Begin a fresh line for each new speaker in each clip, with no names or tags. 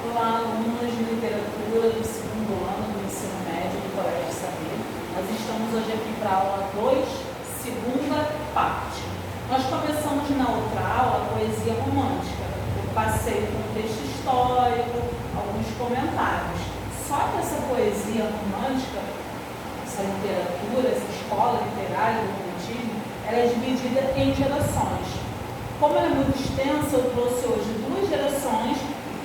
Olá, alunos de literatura do segundo ano do ensino médio do Colégio Saber. Nós estamos hoje aqui para a aula 2, segunda parte. Nós começamos na outra aula a poesia romântica. Eu passei com um texto histórico, alguns comentários. Só que essa poesia romântica, essa literatura, essa escola literária do romantismo, ela é dividida em gerações. Como ela é muito extensa, eu trouxe hoje 2 gerações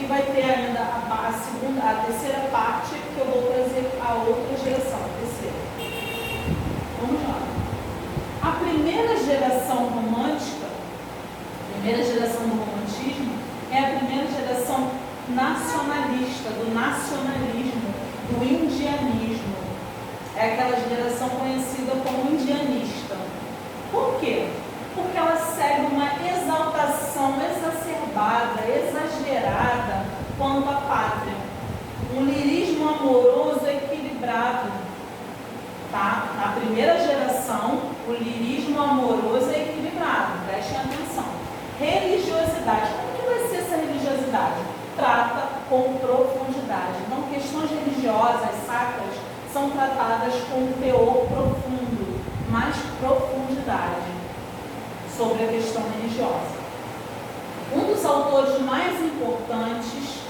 e vai ter ainda a terceira parte, que eu vou trazer a outra geração, a terceira. Vamos lá. A primeira geração romântica, a primeira geração do romantismo, é a primeira geração nacionalista, do nacionalismo, do indianismo. É aquela geração conhecida como indianista. Por quê? Porque ela segue uma exaltação exacerbada, exagerada quanto à pátria. Um lirismo amoroso equilibrado. Tá? Na primeira geração, o lirismo amoroso é equilibrado. Prestem atenção. Religiosidade. Como que vai ser essa religiosidade? Trata com profundidade. Então, questões religiosas, sacras, são tratadas com teor profundo, mais profundidade sobre a questão religiosa. Um dos autores mais importantes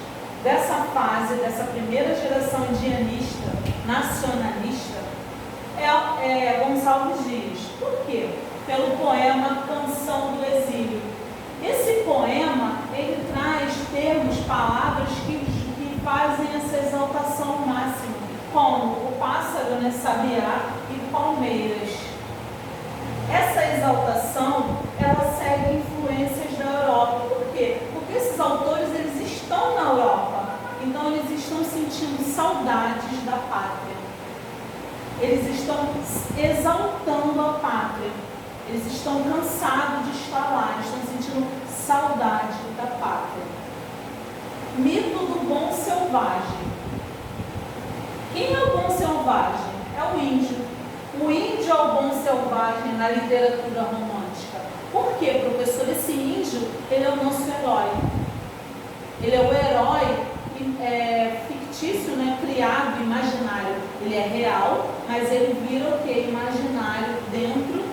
dessa fase, dessa primeira geração indianista, nacionalista, é Gonçalves Dias. Por quê? Pelo poema Canção do Exílio. Esse poema, ele traz termos, palavras que fazem essa exaltação máxima, como o pássaro, né, sabiá e palmeiras. Essa exaltação, ela segue influências da Europa. Por quê? Porque esses autores, eles estão na Europa. Então, eles estão sentindo saudades da pátria. Eles estão exaltando a pátria. Eles estão cansados de estar lá. Eles estão sentindo saudade da pátria. Mito do bom selvagem. Quem é o bom selvagem? É o índio. O índio é o bom selvagem na literatura romântica. Por quê, professor? Esse índio, ele é o nosso herói. Ele é o herói fictício, né? Criado, imaginário. Ele é real, mas ele vira o quê? Imaginário dentro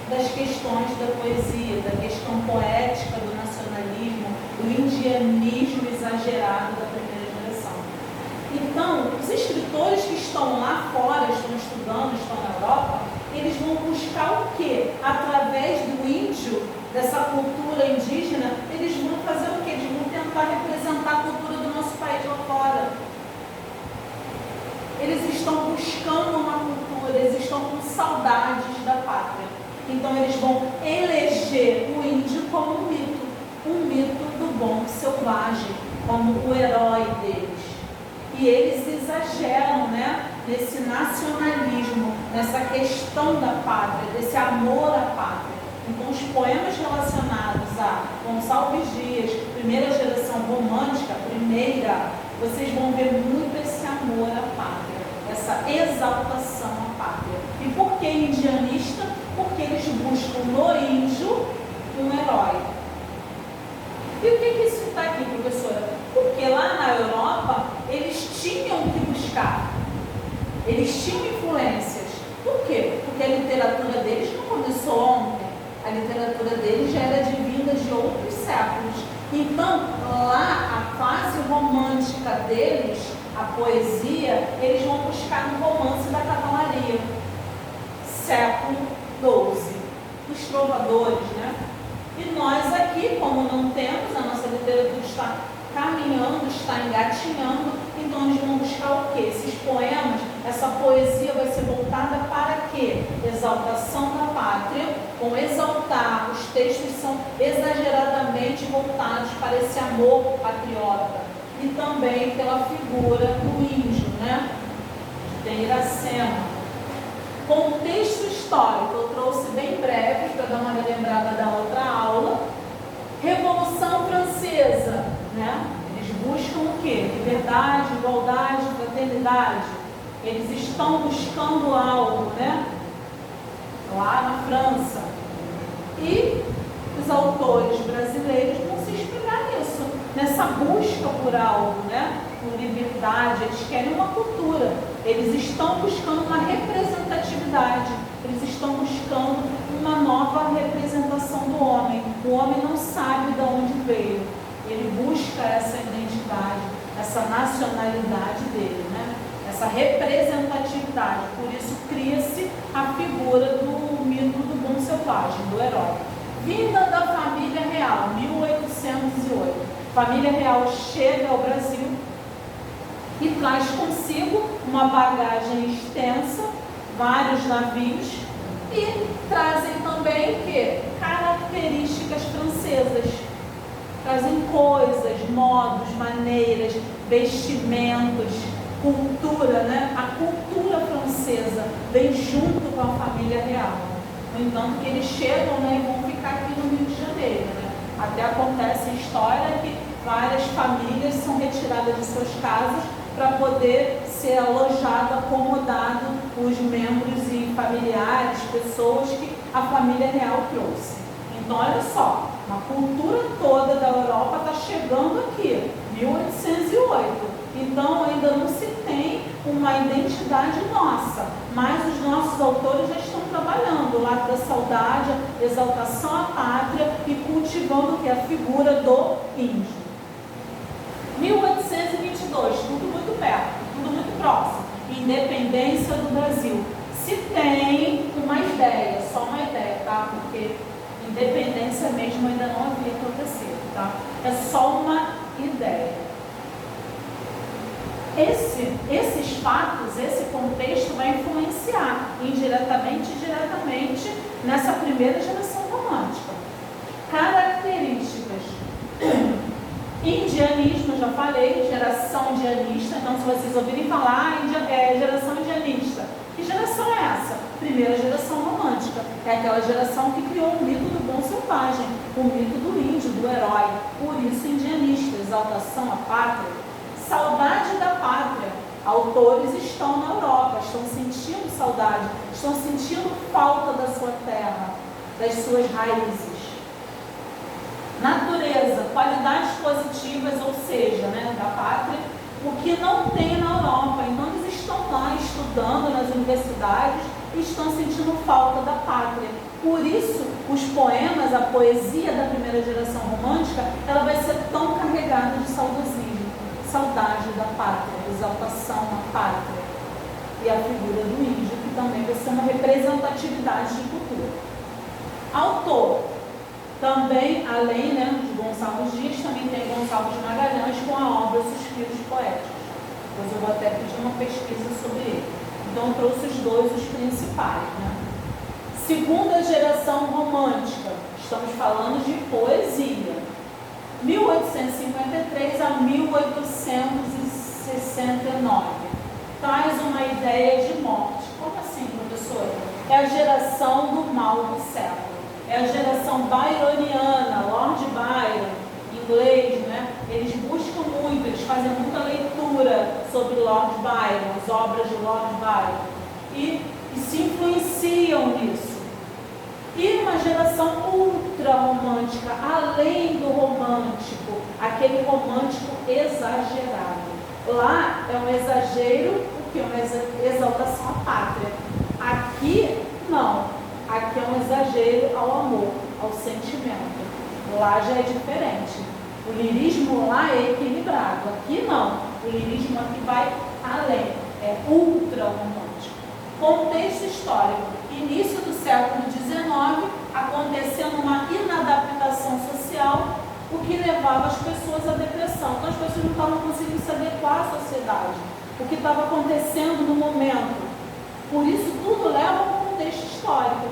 das questões da poesia, da questão poética, do nacionalismo, do indianismo exagerado da primeira geração. Então, os escritores que estão lá fora, estão estudando, estão na Europa, eles vão buscar o quê? Através do índio, dessa cultura indígena, eles vão fazer o quê? Eles vão tentar representar a cultura do nosso país lá fora. Eles estão buscando uma cultura, eles estão com saudades da pátria. Então, eles vão eleger o índio como um mito do bom selvagem, como o herói deles. E eles exageram, né, nesse nacionalismo, nessa questão da pátria, desse amor à pátria. Então, os poemas relacionados a Gonçalves Dias, primeira geração romântica, vocês vão ver muito esse amor à pátria, essa exaltação à pátria. E por que indianista? Porque eles buscam no índio um herói. E o que isso está aqui, professora? Porque lá na Europa, eles tinham que buscar. Eles tinham influências. Por quê? Porque a literatura deles não começou ontem. A literatura deles já era vinda de outros séculos. Então, lá, a fase romântica deles, a poesia, eles vão buscar no romance da cavalaria. Século XII. Os trovadores, né? E nós aqui, como não temos, a nossa literatura está caminhando, está engatinhando, então eles vão buscar o quê? Esses poemas, essa poesia vai ser voltada para quê? Exaltação da pátria, com exaltar, os textos são exageradamente voltados para esse amor patriota. E também pela figura do índio, né? Tem Iracema. Contexto histórico, eu trouxe bem breve, para dar uma lembrada da outra aula. Revolução Francesa, né? Eles buscam o quê? Liberdade, igualdade, fraternidade. Eles estão buscando algo, né? Lá na França. E os autores brasileiros vão se inspirar nisso. nessa busca por algo, né? Por liberdade, eles querem uma cultura, eles estão buscando uma representatividade, eles estão buscando uma nova representação do homem. O homem não sabe de onde veio, ele busca essa identidade, essa nacionalidade dele, né? Essa representatividade. Por isso cria-se a figura do mito do bom selvagem, do herói. Vinda da família real, 1808. Família real chega ao Brasil e traz consigo uma bagagem extensa, vários navios, e trazem também que características francesas. Trazem coisas, modos, maneiras, vestimentos, cultura, né? A cultura francesa vem junto com a família real. No entanto, que eles chegam, né, e vão ficar aqui no Rio de Janeiro, né? Até acontece a história que várias famílias são retiradas de suas casas para poder ser alojado, acomodado os membros e familiares, pessoas que a família real trouxe. Então, olha só, uma cultura toda da Europa está chegando aqui, 1808. Então, ainda não se tem uma identidade nossa, mas os nossos autores já estão trabalhando o lado da saudade, exaltação à pátria e cultivando que é a figura do índio. 1822, tudo muito perto, tudo muito próximo. Independência do Brasil. Se tem uma ideia, só uma ideia, tá? Porque independência mesmo ainda não havia acontecido, tá? É só uma ideia. Esses fatos, esse contexto vai influenciar indiretamente e diretamente nessa primeira geração romântica. Características. Indianismo, eu já falei, geração indianista. Então, se vocês ouvirem falar, geração indianista. Que geração é essa? Primeira geração romântica. É aquela geração que criou o mito do bom selvagem, o mito do índio, do herói. Por isso, indianista, exaltação à pátria. Saudade da pátria. Autores estão na Europa, estão sentindo saudade, estão sentindo falta da sua terra, das suas raízes. Natureza, qualidades positivas, ou seja, né, da pátria, o que não tem na Europa. Então, eles estão lá estudando nas universidades e estão sentindo falta da pátria. Por isso, os poemas, a poesia da primeira geração romântica, ela vai ser tão carregada de saudosismo, saudade da pátria, exaltação à pátria. E a figura do índio, que também vai ser uma representatividade de cultura. Autor. Também, além, né, de Gonçalves Dias, também tem Gonçalves Magalhães com a obra Suspiros Poéticos. Depois eu vou até pedir uma pesquisa sobre ele. Então, eu trouxe os dois, os principais, né? Segunda geração romântica. Estamos falando de poesia. 1853 a 1869. Traz uma ideia de morte. Como assim, professora? É a geração do mal do século. É a geração byroniana, Lord Byron, inglês, né? Eles buscam muito, eles fazem muita leitura sobre Lord Byron, as obras de Lord Byron, e se influenciam nisso. E uma geração ultra romântica, além do romântico, aquele romântico exagerado. Lá é um exagero, porque é uma exaltação à pátria. Aqui, não. Aqui é um exagero ao amor, ao sentimento. Lá já é diferente. O lirismo lá é equilibrado. Aqui não. O lirismo aqui vai além. É ultra romântico. Contexto histórico. Início do século XIX, acontecendo uma inadaptação social, o que levava as pessoas à depressão. Então as pessoas não estavam conseguindo se adequar à sociedade. O que estava acontecendo no momento. Por isso tudo leva ao contexto histórico.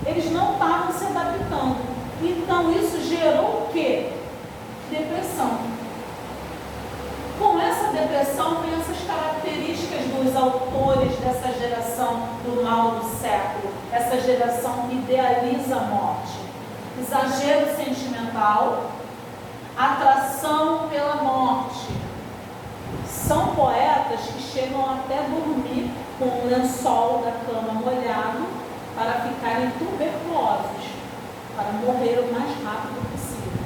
Eles não estavam se adaptando. Então isso gerou o quê? Depressão. Com essa depressão vem essas características dos autores dessa geração do mal do século. Essa geração que idealiza a morte. Exagero sentimental, atração pela morte. São poetas que chegam até dormir com o lençol da cama molhado para ficarem tuberculosos, para morrer o mais rápido possível.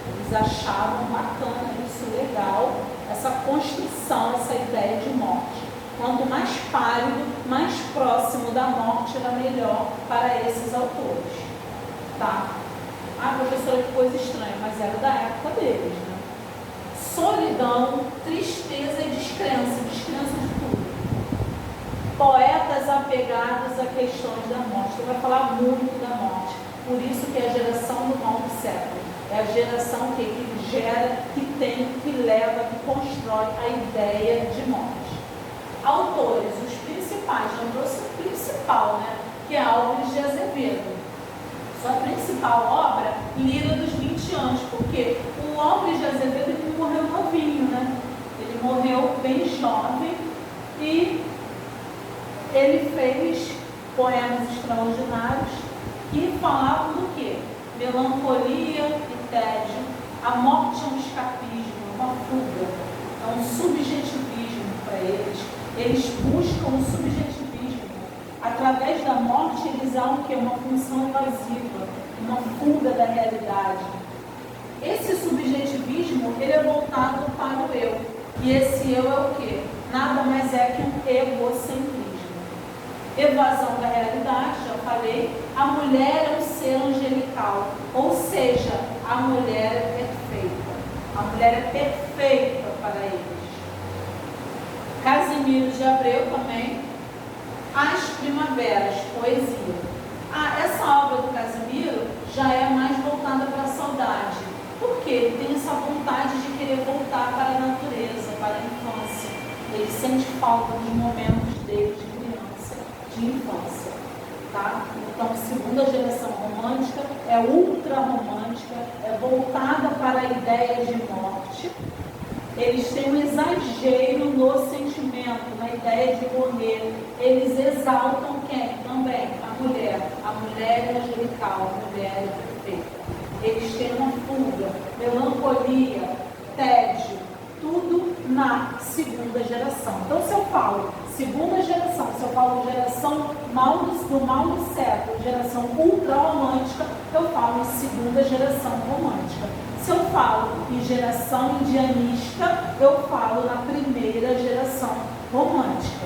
Eles Eles achavam bacana isso, legal, essa construção, essa ideia de morte. Quanto mais pálido, mais próximo da morte era melhor para esses autores. Tá? Ah, professora, que coisa estranha, mas era da época deles, né? Solidão, tristeza e descrença de tudo. Poetas apegados a questões da morte. Então vai falar muito da morte. Por isso que é a geração do mal do século. É a geração que gera, que tem, que leva, que constrói a ideia de morte. Autores, os principais, não trouxe o principal, né? Que é Álvares de Azevedo. Sua principal obra, Lira dos 20 anos. Por quê? O Álvares de Azevedo ele morreu novinho, né? Ele morreu bem jovem e ele fez poemas extraordinários que falavam do quê? Melancolia e tédio. A morte é um escapismo, uma fuga, é um subjetivismo para eles. Eles buscam um subjetivismo. Através da morte, eles há o quê? Uma função evasiva, uma fuga da realidade. Esse subjetivismo, ele é voltado para o eu. E esse eu é o quê? Nada mais é que um egocentrismo. Evasão da realidade, já falei. A mulher é um ser angelical, ou seja, a mulher é perfeita. A mulher é perfeita para eles. Casimiro de Abreu também. As Primaveras, poesia. Essa obra do Casimiro já é mais voltada para a saudade. Por quê? Ele tem essa vontade de querer voltar para a natureza, para a infância. Ele sente falta dos momentos dele de criança, de infância. Tá? Então, segunda geração romântica é ultra romântica, é voltada para a ideia de morte. Eles têm um exagero no sentimento, na ideia de morrer. Eles exaltam quem? Também a mulher. A mulher é angelical, a mulher é perfeita. Eles têm uma fuga, melancolia, tédio, tudo na segunda geração. Então, se eu falo segunda geração, se eu falo geração do mal do século, geração ultra-romântica, eu falo em segunda geração romântica. Se eu falo em geração indianista, eu falo na primeira geração romântica.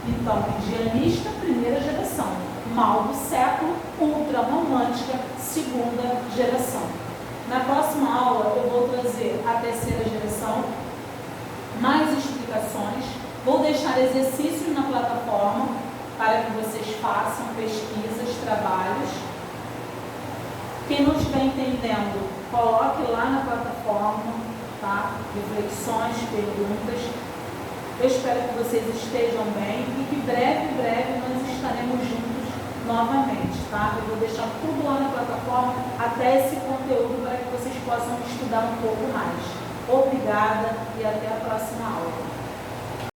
Então, indianista, primeira geração. Mal do século, ultra-romântica, segunda geração. Na próxima aula, eu vou trazer a terceira geração, mais explicações. Vou deixar exercícios na plataforma para que vocês façam pesquisas, trabalhos. Quem não estiver entendendo, coloque lá na plataforma, tá? Reflexões, perguntas. Eu espero que vocês estejam bem e que breve nós estaremos juntos novamente, tá? Eu vou deixar tudo lá na plataforma, até esse conteúdo, para que vocês possam estudar um pouco mais. Obrigada e até a próxima aula.